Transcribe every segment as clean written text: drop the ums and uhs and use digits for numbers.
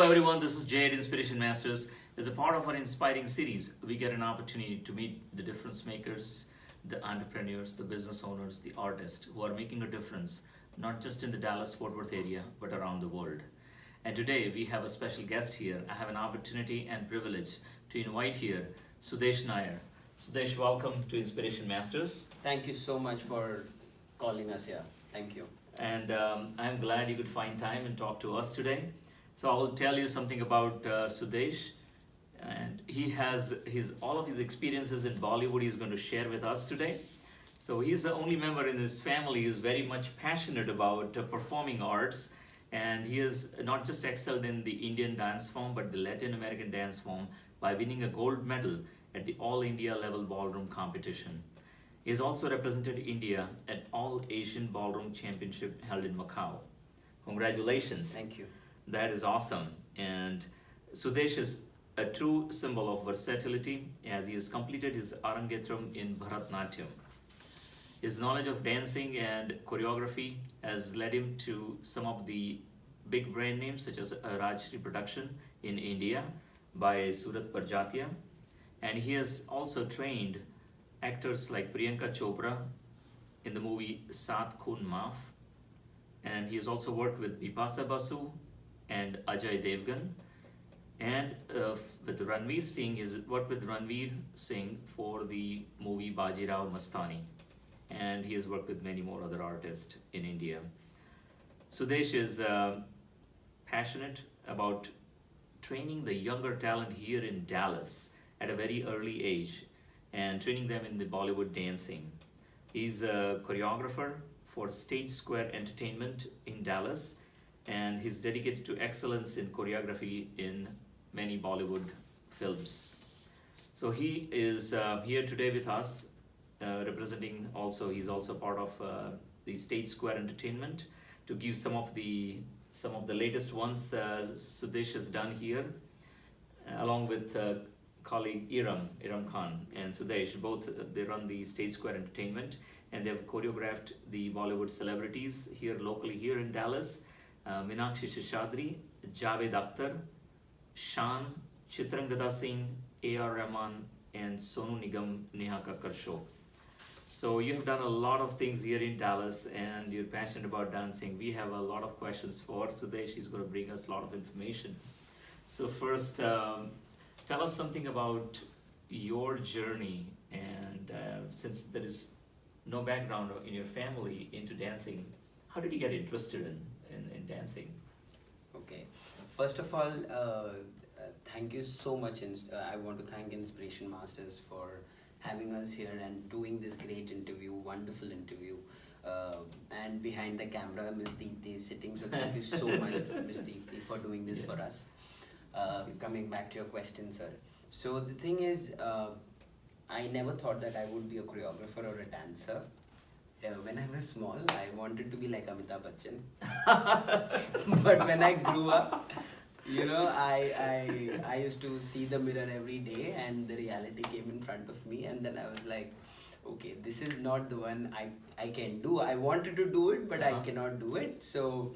everyone, this is Jay at Inspiration Masters. As a part of our inspiring series, we get an opportunity to meet the difference makers, the entrepreneurs, the business owners, the artists who are making a difference not just in the Dallas Fort Worth area but around the world. And today we have a special guest here. I have an opportunity and privilege to invite here Sudeesh Nair. Sudeesh, welcome to Inspiration Masters. Thank you so much for calling us here. Thank you. And I'm glad you could find time and talk to us today. So I will tell you something about Sudeesh, and he has all of his experiences in Bollywood he's going to share with us today. So he's the only member in his family who's very much passionate about performing arts, and he has not just excelled in the Indian dance form but the Latin American dance form by winning a gold medal at the All India level ballroom competition. He has also represented India at All Asian Ballroom Championship held in Macau. Congratulations. Thank you. That is awesome. And Sudesh is a true symbol of versatility as he has completed his Arangetram in Bharatanatyam. His knowledge of dancing and choreography has led him to some of the big brand names such as Rajshri Production in India by Surat Parjatya. And he has also trained actors like Priyanka Chopra in the movie Khoon, Maaf. And he has also worked with Bipasha Basu and Ajay Devgan, and with Ranveer Singh, he's worked with Ranveer Singh for the movie Bajirao Mastani, and he has worked with many more other artists in India. Sudesh is passionate about training the younger talent here in Dallas at a very early age and training them in the Bollywood dancing. He's a choreographer for Stage Square Entertainment in Dallas, and he's dedicated to excellence in choreography in many Bollywood films. So he is here today with us, representing also, he's also part of the Stage Square Entertainment to give some of the latest ones Sudesh has done here, along with colleague Iram Khan and Sudesh. Both they run the Stage Square Entertainment, and they've choreographed the Bollywood celebrities here locally here in Dallas. Meenakshi Shishadri, Javed Akhtar, Shan, Chitrangada Singh, A.R. Rahman, and Sonu Nigam Neha Kakkar show. So you have done a lot of things here in Dallas and you're passionate about dancing. We have a lot of questions for Sudesh. He's going to bring us a lot of information. So first, tell us something about your journey, and since there is no background in your family into dancing, how did you get interested in dancing? Okay. First of all, thank you so much. I want to thank Inspiration Masters for having us here and doing this great interview, wonderful interview. And behind the camera, Miss Deepthi is sitting. So thank you so much, Miss Deepthi, for doing this for us. Coming back to your question, sir. So the thing is, I never thought that I would be a choreographer or a dancer. When I was small, I wanted to be like Amitabh Bachchan. But when I grew up, I used to see the mirror every day, and the reality came in front of me, and then I was like, okay, this is not the one I can do. I wanted to do it, but I cannot do it. So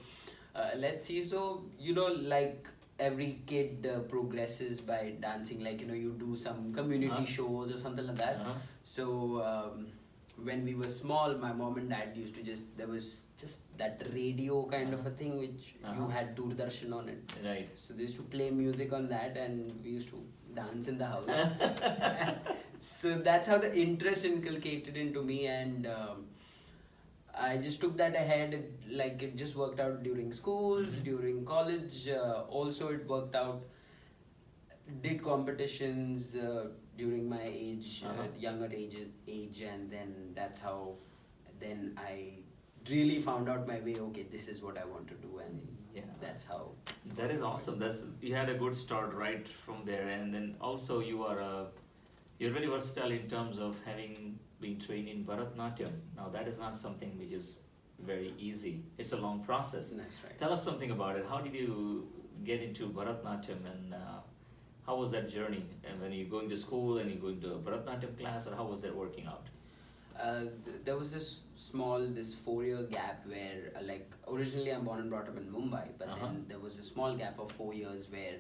let's see. So, like every kid progresses by dancing, like, you do some community shows or something like that. So when we were small, my mom and dad used to there was just that radio kind of a thing which you had Doordarshan on it. Right. So they used to play music on that, and we used to dance in the house. So that's how the interest inculcated into me, and I just took that ahead. It just worked out during schools, during college. Also, it worked out. Did competitions during my age, younger age, and then that's how. Then I really found out my way. Okay, this is what I want to do, and that's how. That is awesome. You had a good start right from there, and then also you're very versatile in terms of having been trained in Bharatanatyam. Now that is not something which is very easy. It's a long process. That's right. Tell us something about it. How did you get into Bharatanatyam, and how was that journey? And when you're going to school and you're going to a Bharatanatyam class, or how was that working out? There was this 4-year gap where like originally I'm born and brought up in Mumbai, but then there was a small gap of 4 years where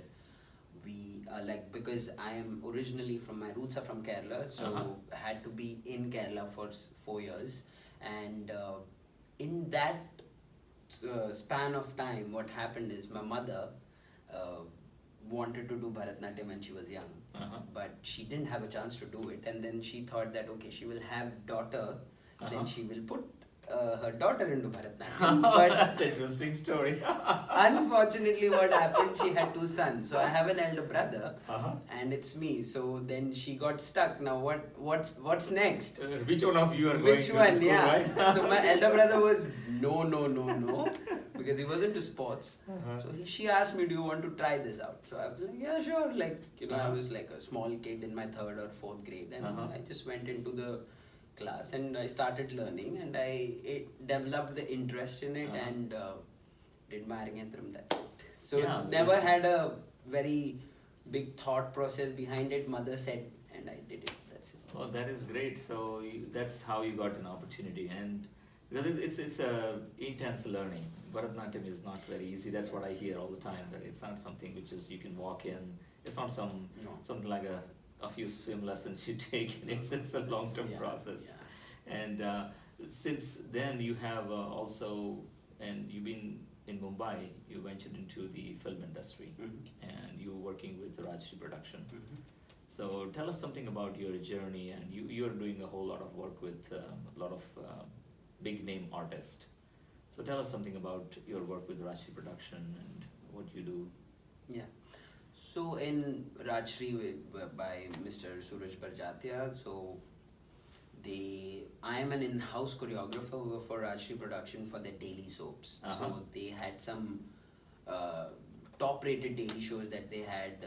we like, because I am originally from, my roots are from Kerala, so I had to be in Kerala for 4 years, and in that span of time, what happened is my mother wanted to do Bharatanatyam when she was young, but she didn't have a chance to do it, and then she thought that okay, she will have daughter, then she will put her daughter into Bharatanatyam. But that's an interesting story. unfortunately, what happened, she had 2 sons. So I have an elder brother, and it's me. So then she got stuck. Now what's next? Which one of you are Which going one? to school, Yeah. right? So my elder brother was no, because he was into sports. So she asked me, "Do you want to try this out?" So I was like, "Yeah, sure." Like I was like a small kid in my 3rd or 4th grade, and I just went into the class and I started learning, and I developed the interest in it, and did my Arangetram that. So never had a very big thought process behind it. Mother said, and I did it. That's it. Oh, that is great. So that's how you got an opportunity, and because it's a intense learning. Bharatanatyam is not very easy. That's what I hear all the time. That it's not something which is you can walk in. It's not something like a few swim lessons you take. It's a long-term process. Yeah. And since then you have also, and you've been in Mumbai, you ventured into the film industry, and you were working with Rajshri Production. So tell us something about your journey, and you're doing a whole lot of work with a lot of big name artists. So tell us something about your work with Rajshri Production and what you do. Yeah. So in Rajshri by Mr. Suraj Barjatia, so I am an in-house choreographer for Rajshri Production for their daily soaps. So they had some top-rated daily shows that they had.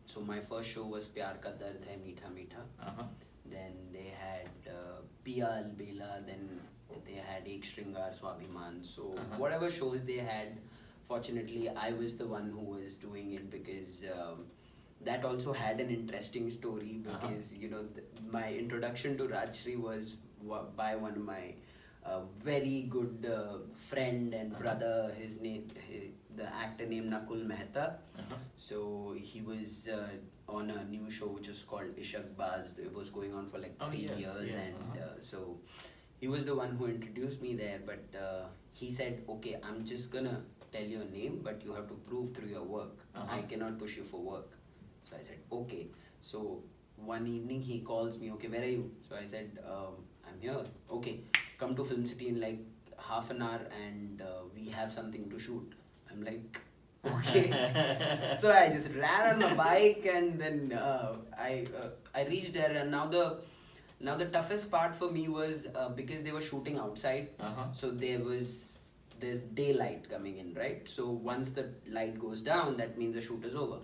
So my first show was Pyar Ka Dard Hai Meetha Meetha. Then they had Piya Albela. Then they had Ek Shringar Swabhiman. So whatever shows they had, fortunately I was the one who was doing it, because that also had an interesting story, because my introduction to Rajshri was by one of my very good friend and brother. His name, the actor named Nakul Mehta. So he was on a new show which was called Ishaq Baz. It was going on for like 3 years, and so he was the one who introduced me there. But he said, okay, I'm just gonna tell your name, but you have to prove through your work. I cannot push you for work. So I said, okay. So one evening he calls me, okay, where are you? So I said, I'm here. Okay, come to Film City in like half an hour, and we have something to shoot. I'm like, okay. So I just ran on my bike, and then I reached there, and now the toughest part for me was because they were shooting outside, so there's daylight coming in, right? So once the light goes down, that means the shoot is over.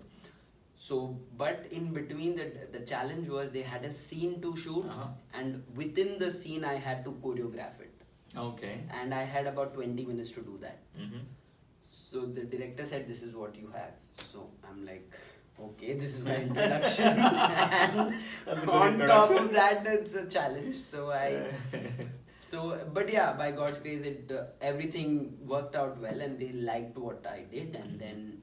So, but in between, the challenge was they had a scene to shoot, and within the scene I had to choreograph it. Okay. And I had about 20 minutes to do that. So the director said, this is what you have. So I'm like, okay, this is my introduction. And on top of that, it's a challenge. But yeah, by God's grace, everything worked out well, and they liked what I did, and then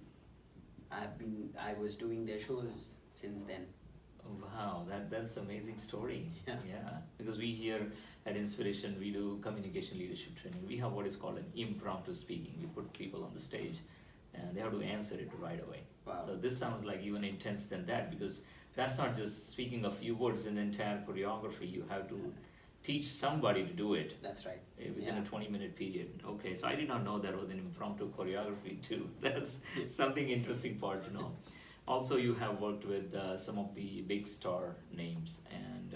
I was doing their shows since then. Oh, wow, that's an amazing story. Yeah. Because we here at Inspiration, we do communication leadership training. We have what is called an impromptu speaking. We put people on the stage and they have to answer it right away. Wow. So this sounds like even intense than that, because that's not just speaking a few words in the entire choreography. You have to teach somebody to do it. That's right. Within a 20-minute period. Okay, so I did not know there was an impromptu choreography too. That's something interesting part to know. Also, you have worked with some of the big star names, and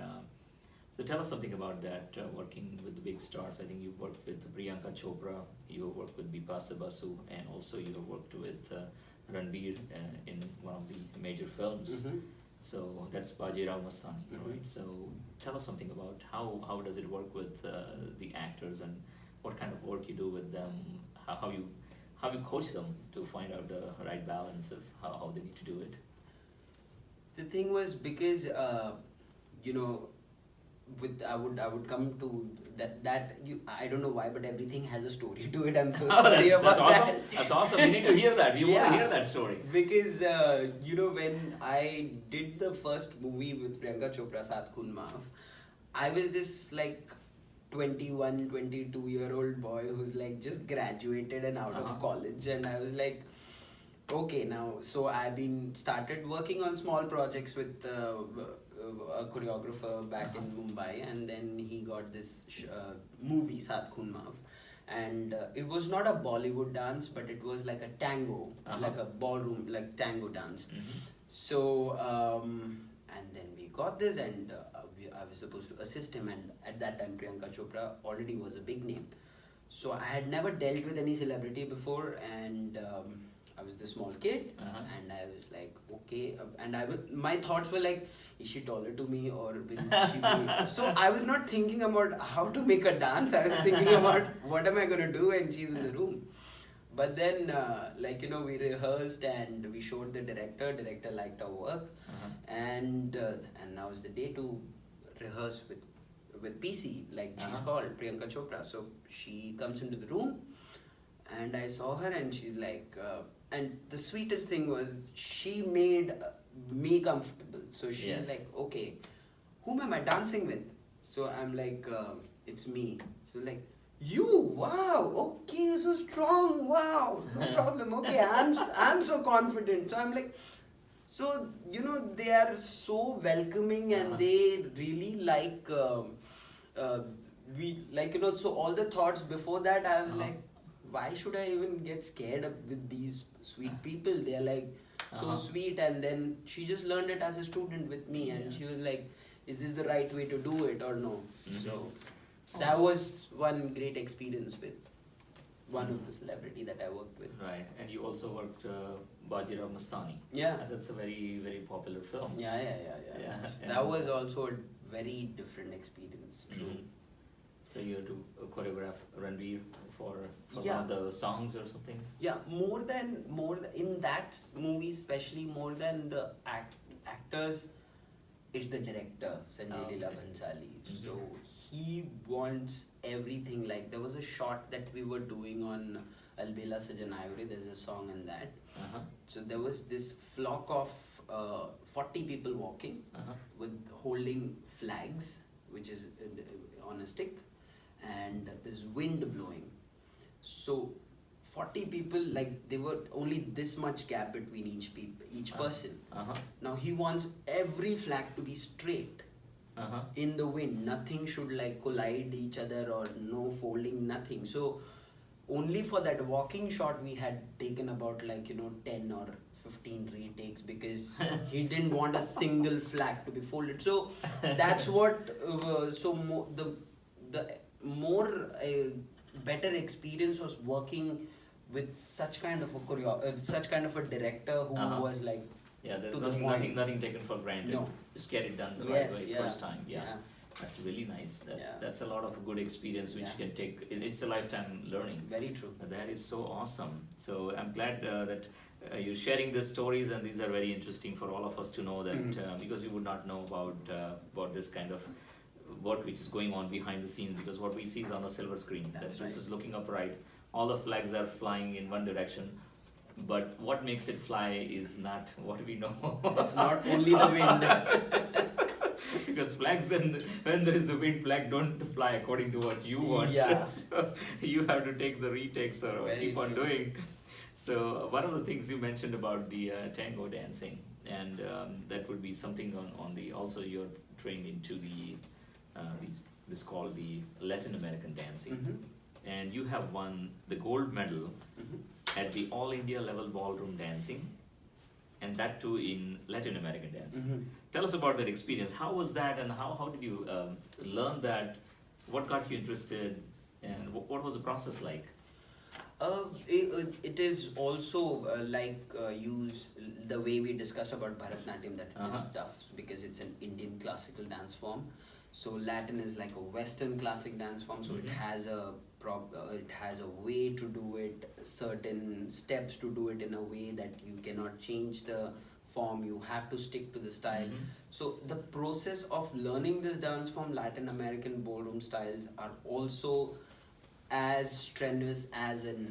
so tell us something about that, working with the big stars. I think you've worked with Priyanka Chopra, you have worked with Bipasha Basu, and also you have worked with Ranveer in one of the major films. So that's Bajirao Mastani, right? So tell us something about how does it work with the actors, and what kind of work you do with them, how you coach them to find out the right balance of how they need to do it. The thing was, because I would come to that you, I don't know why, but everything has a story to it. I'm so Oh, sorry that's about awesome. that. That's awesome. We need to hear that. We want to Yeah. hear that story. Because you know, when I did the first movie with Priyanka Chopra, Khoon, Maaf, I was this like 21, 22-year-old boy who's like just graduated and out of college, and I was like, okay, now, so I've been started working on small projects with a choreographer back in Mumbai, and then he got this movie Saath Khoon Maaf, and it was not a Bollywood dance, but it was like a tango, like a ballroom, like tango dance. So and then we got this, and I was supposed to assist him, and at that time Priyanka Chopra already was a big name, so I had never dealt with any celebrity before, and I was the small kid, and I was like, okay, and my thoughts were like, is she taller to me, or will she be? So I was not thinking about how to make a dance. I was thinking about what am I gonna do when she's in the room. But then, like, you know, we rehearsed and we showed the director. Director liked our work, and now is the day to rehearse with PC, like she's called Priyanka Chopra. So she comes into the room, and I saw her, and she's like, and the sweetest thing was she made me comfortable. So she's like, okay, whom am I dancing with? So I'm like, it's me. So like, you, wow, okay, you're so strong, wow, no problem, okay, I'm so confident. So I'm like, so you know, they are so welcoming, and they really like we like, you know, so all the thoughts before that I was like, why should I even get scared with these sweet people? They are like so sweet. And then she just learned it as a student with me, and she was like, is this the right way to do it or no? So that was one great experience with one of the celebrity that I worked with. Right, and you also worked Bajirao Mastani. Yeah. And that's a very, very popular film. Yeah. That was also a very different experience. True. So you had to choreograph Ranveer for one Yeah. of the songs or something? Yeah, more than in that movie, especially more than the actors, it's the director, Sanjay Leela Bhansali. So he wants everything. Like, there was a shot that we were doing on Albela Sajanayuri, there's a song in that. So there was this flock of 40 people walking with holding flags, which is on a stick, and there's wind blowing. So 40 people, like, they were only this much gap between each person. Now he wants every flag to be straight in the wind. Nothing should like collide each other, or no folding, nothing. So only for that walking shot we had taken about, like, you know, 10 or 15 retakes, because he didn't want a single flag to be folded. So that's what the more better experience was working with such kind of a such kind of a director who was like, there's to the nothing taken for granted. No. Just get it done the right way first time. Yeah. That's really nice. That's a lot of good experience which you can take. It's a lifetime learning. Very true. That is so awesome. So I'm glad that you're sharing these stories, and these are very interesting for all of us to know that because we would not know about this kind of work which is going on behind the scenes, because what we see is on a silver screen. That's This is looking upright. All the flags are flying in one direction. But what makes it fly is not what we know. It's not only the wind. Because flags, when there is a wind, flag don't fly according to what you want. Yeah. So you have to take the retakes or keep on doing. So one of the things you mentioned about the tango dancing, and that would be something on the, also you're trained into the this called the Latin American dancing, and you have won the gold medal at the All India level ballroom dancing, and that too in Latin American dancing. Tell us about that experience. How was that, and how did you learn that? What got you interested, and what was the process like? It is also use the way we discussed about Bharatanatyam, that it is tough because it's an Indian classical dance form. So Latin is like a Western classic dance form, so it has a way to do it, certain steps to do it in a way that you cannot change the form, you have to stick to the style. Mhm. So the process of learning this dance form, Latin American ballroom styles, are also as strenuous as an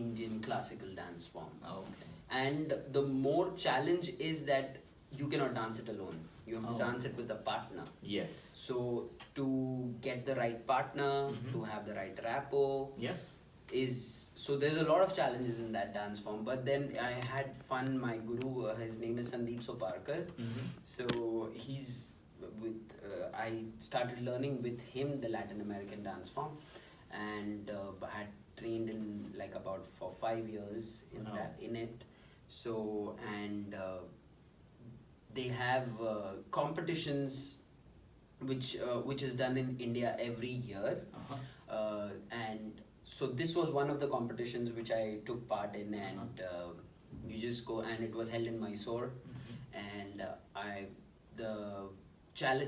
Indian classical dance form. Okay. And the more challenge is that you cannot dance it alone. You have to Oh. dance it with a partner. Yes. So to get the right partner, Mhm. to have the right rapport, Yes. so there's a lot of challenges in that dance form. But then I had fun. My guru, his name is Sandeep Soparkar. Mhm. So he's with. I started learning with him the Latin American dance form, and had trained in like about for 5 years Wow. in it. So and they have competitions which is done in India every year. Uh-huh. And so this was one of the competitions which I took part in, and you just go, and it was held in Mysore. Mhm. And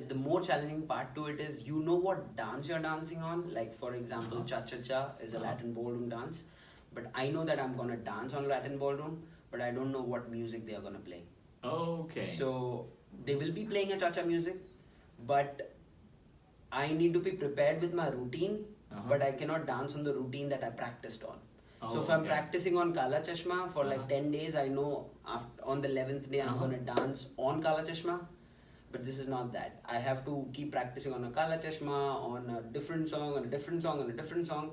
the more challenging part to it is, you know what dance you're dancing on. Like for example, Uh-huh. cha-cha-cha is a Uh-huh. Latin ballroom dance, but I know that I'm gonna dance on Latin ballroom, but I don't know what music they are gonna play. Okay. So they will be playing a cha-cha music, but I need to be prepared with my routine, Uh-huh. but I cannot dance on the routine that I practiced on. Oh, So if I'm okay. practicing on Kala Chashma for like Uh-huh. 10 days, I know on the 11th day I'm Uh-huh. going to dance on Kala Chashma. But this is not that. I have to keep practicing on a Kala Chashma, on a different song, on a different song, on a different song.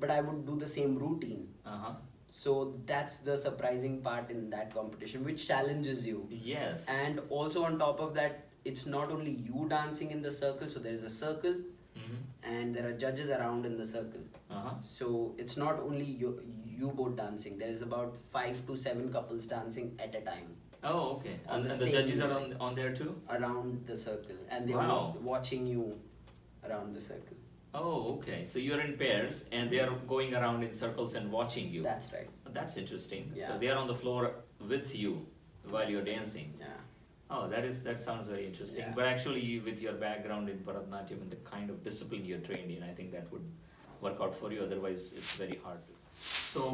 But I would do the same routine. Uh-huh. So that's the surprising part in that competition, which challenges you. Yes. And also on top of that, it's not only you dancing in the circle. So there is a circle, Mhm. and there are judges around in the circle. Uh-huh. So it's not only you both dancing. There is about 5 to 7 couples dancing at a time Oh, okay. On And the and the same judges are music. on there too? around the circle, and they're Wow. watching you around the circle. Oh, okay. So you're in pairs and they are going around in circles and watching you. That's right. That's interesting. So Yeah. they are on the floor with you while you're dancing. Yeah. Oh, that sounds very interesting. Yeah. But actually, with your background in Bharatanatyam and the kind of discipline you're trained in, I think that would work out for you. Otherwise, it's very hard to. So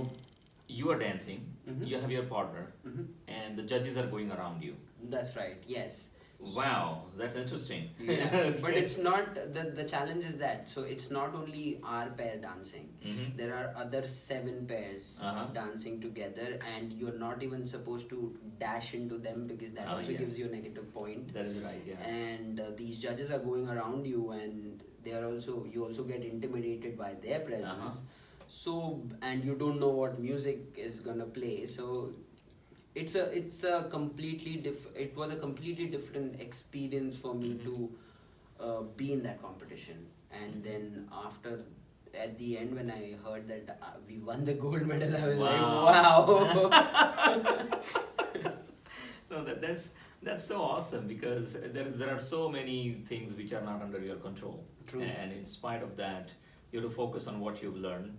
you are dancing. Mhm. You have your partner, Mhm. and the judges are going around you. That's right. Yes. Wow, that's interesting. Yeah. Okay. But it's not the challenge is that, so it's not only our pair dancing. Mhm. There are other 7 pairs Uh-huh. dancing together, and you're not even supposed to dash into them, because that Oh, also yes. gives you a negative point. That is right. Yeah. And these judges are going around you, and you also get intimidated by their presence. So, and you don't know what music is gonna play. So it was a completely different experience for me Mhm. to be in that competition. And then at the end, when I heard that we won the gold medal, I was like, wow. So that's so awesome, because there are so many things which are not under your control. True. And in spite of that, you have to focus on what you've learned.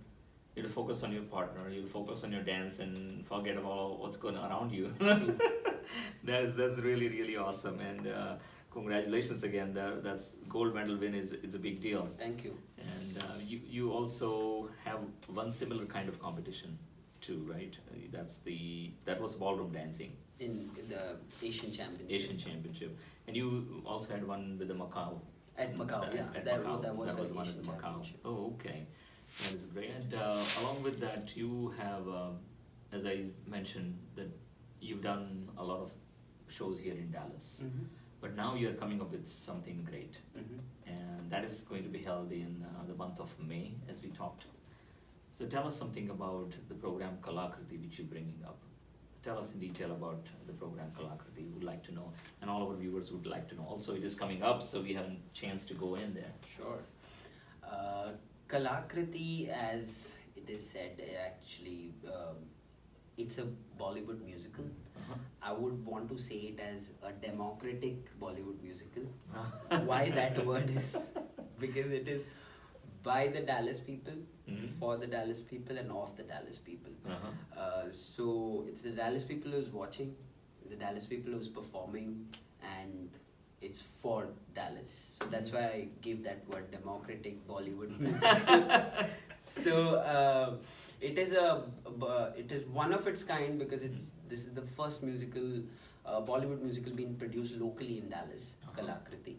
You have to focus on your partner. You have to focus on your dance and forget about what's going on around you. That's really, really awesome. And congratulations again. That's Gold medal win is a big deal. Thank you. And you also have one similar kind of competition too, right? That was ballroom dancing, In the Asian Championship. Asian Championship, and you also had one with the Macau. At Macau, yeah. At That Macau. was the one Asian at Macau. Championship. Oh, okay, that is great. And along with that, you have, as I mentioned, that you've done a lot of shows here in Dallas. Mhm. But now you're coming up with something great, Mhm. and that is going to be held in the month of May, as we talked. So tell us something about the program Kalakriti, which you're bringing up. Tell us in detail about the program Kalakriti. We would like to know, and all our viewers would like to know. Also, it is coming up, so we have a chance to go in there. Sure. Kalakriti, as it is said, actually, it's a Bollywood musical. Uh-huh. I would want to say it as a democratic Bollywood musical. Why that word is? Because it is by the Dallas people, Mhm. for the Dallas people, and of the Dallas people. Uh-huh. So it's the Dallas people who's watching, it's the Dallas people who's performing, and it's for Dallas. So that's why I give that word democratic Bollywood musical. So it is one of its kind, because this is the first musical Bollywood musical being produced locally in Dallas, Kalakriti.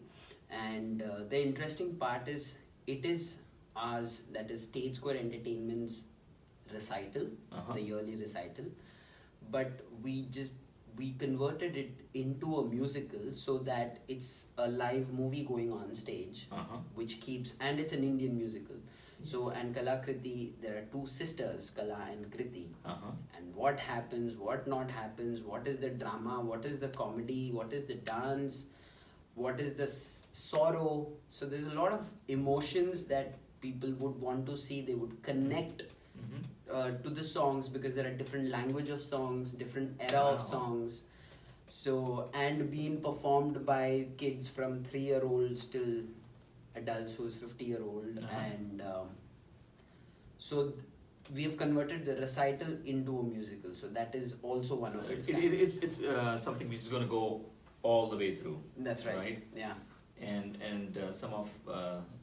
And the interesting part is, it is ours, that is State Square Entertainment's recital, the yearly recital. But we converted it into a musical so that it's a live movie going on stage, which keeps, and it's an Indian musical. So, and Kalakriti, there are two sisters, Kala and Kriti. And what happens, what not happens, what is the drama, what is the comedy, what is the dance, what is the sorrow. So there's a lot of emotions that people would want to see. They would connect to the songs, because there are different language of songs, different era of songs. So, and being performed by kids from 3-year-olds till adults who's 50-year-old. And so we have converted the recital into a musical. So that is also one of its it's something which is going to go all the way through. That's right. Yeah. And some of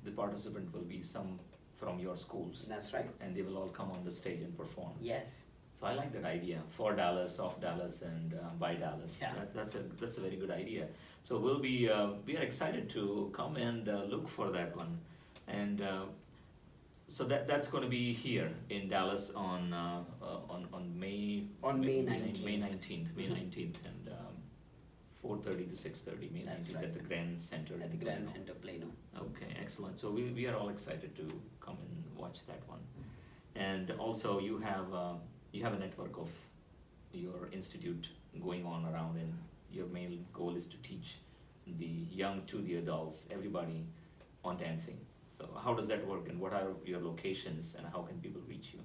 the participants will be some from your schools. That's right. And they will all come on the stage and perform. Yes. So I like that idea, for Dallas, of Dallas, and by Dallas. Yeah. That's a very good idea. So we are excited to come and look for that one, and so that's going to be here in Dallas on May 19th, May 19th, and 4:30 to 6:30, May 19th, right. at the Grand Center. At the Grand Center, Plano. Okay, excellent. So we are all excited to come and watch that one, and also you have a network of your institute going on around, and your main goal is to teach the young to the adults, everybody, on dancing. So how does that work, and what are your locations, and how can people reach you?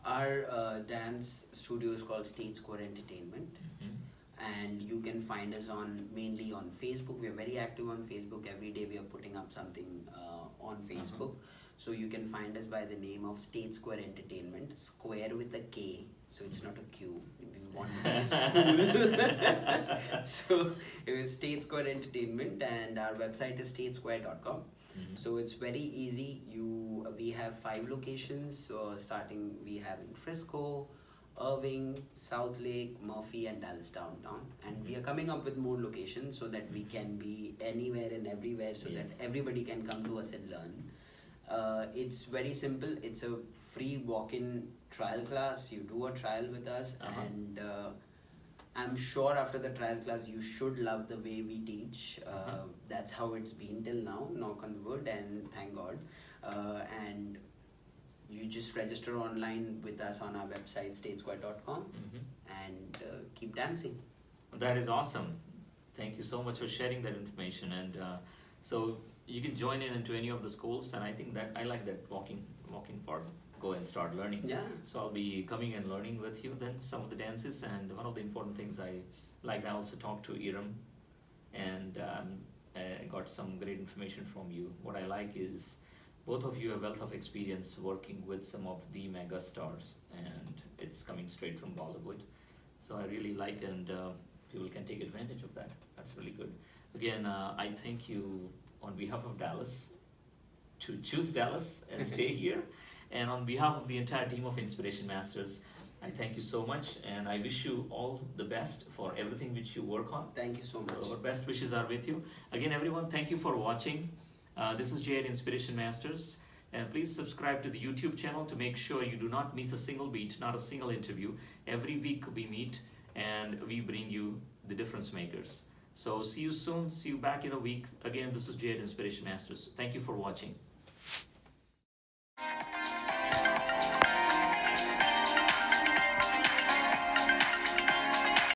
Our dance studio is called State Square Entertainment. And you can find us mainly on Facebook. We are very active on Facebook. Every day we are putting up something on Facebook. So you can find us by the name of State Square Entertainment, square with a K, so it's not a Q. We want to be just cool. So it is State Square Entertainment, and our website is statesquare.com. So it's very easy. We have 5 locations. So starting, we have in Frisco, Irving, South Lake, Murphy, and Dallas downtown. And we are coming up with more locations so that we can be anywhere and everywhere, so that everybody can come to us and learn. It's very simple. It's a free walk-in trial class. You do a trial with us, and I'm sure after the trial class you should love the way we teach. That's how it's been till now, knock on wood, and thank God. And you just register online with us on our website, statesquare.com, and keep dancing. That is awesome. Thank you so much for sharing that information. And so you can join into any of the schools, and I think that I like that walking part. Go and start learning. Yeah. So I'll be coming and learning with you then some of the dances. And one of the important things I also talked to Iram, and I got some great information from you. What I like is both of you have wealth of experience working with some of the mega stars, and it's coming straight from Bollywood. So I really like, and people can take advantage of that. That's really good. Again, I thank you on behalf of Dallas to choose Dallas and stay here. And on behalf of the entire team of Inspiration Masters, I thank you so much, and I wish you all the best for everything which you work on. Thank you so much. So our best wishes are with you. Again, everyone, thank you for watching. This is Jay at Inspiration Masters, and please subscribe to the YouTube channel to make sure you do not miss a single beat, not a single interview. Every week we meet and we bring you the difference makers. So see you soon. See you back in a week. Again, this is Jay at Inspiration Masters. Thank you for watching.